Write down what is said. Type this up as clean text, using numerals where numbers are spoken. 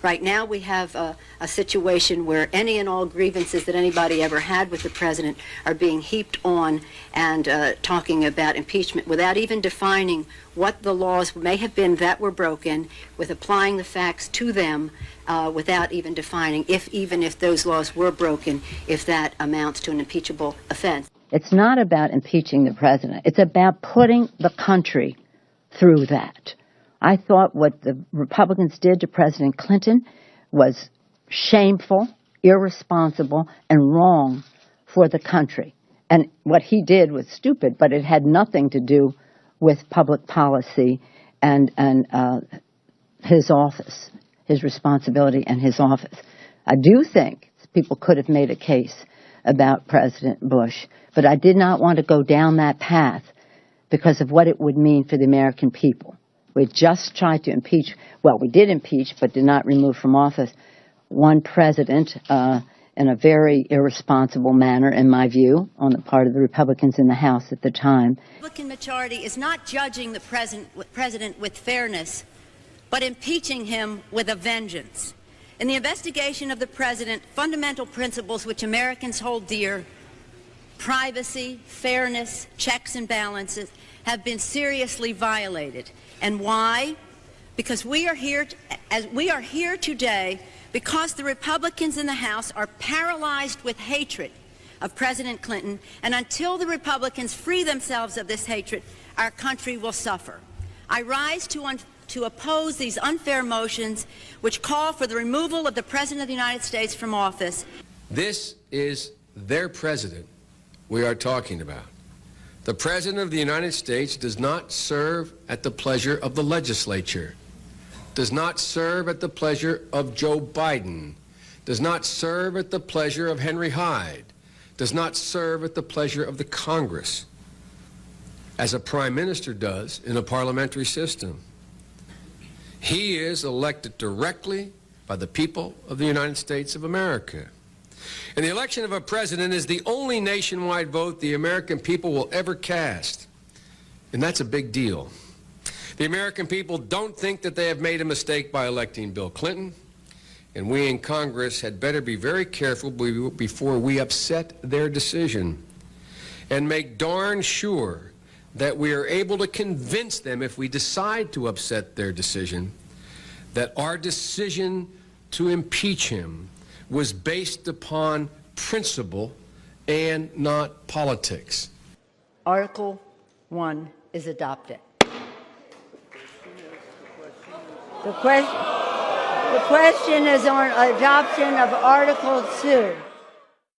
Right now we have a situation where any and all grievances that anybody ever had with the president are being heaped on and talking about impeachment without even defining what the laws may have been that were broken, with applying the facts to them without even defining even if those laws were broken, if that amounts to an impeachable offense. It's not about impeaching the president. It's about putting the country through that. I thought what the Republicans did to President Clinton was shameful, irresponsible, and wrong for the country. And what he did was stupid, but it had nothing to do with public policy and his office, his responsibility and his office. I do think people could have made a case about President Bush, but I did not want to go down that path because of what it would mean for the American people. We just tried to impeach, well, we did impeach, but did not remove from office one president in a very irresponsible manner, in my view, on the part of the Republicans in the House at the time. The Republican majority is not judging the president with fairness, but impeaching him with a vengeance. In the investigation of the president, fundamental principles which Americans hold dear, privacy, fairness, checks and balances, have been seriously violated. And why? Because we are here today because the Republicans in the House are paralyzed with hatred of President Clinton, and until the Republicans free themselves of this hatred, our country will suffer. I rise to oppose these unfair motions which call for the removal of the President of the United States from office. This is their president we are talking about. The President of the United States does not serve at the pleasure of the legislature, does not serve at the pleasure of Joe Biden, does not serve at the pleasure of Henry Hyde, does not serve at the pleasure of the Congress, as a prime minister does in a parliamentary system. He is elected directly by the people of the United States of America. And the election of a president is the only nationwide vote the American people will ever cast. And that's a big deal. The American people don't think that they have made a mistake by electing Bill Clinton, and we in Congress had better be very careful before we upset their decision and make darn sure that we are able to convince them, if we decide to upset their decision, that our decision to impeach him was based upon principle and not politics. Article 1 is adopted. The question is on adoption of Article 2.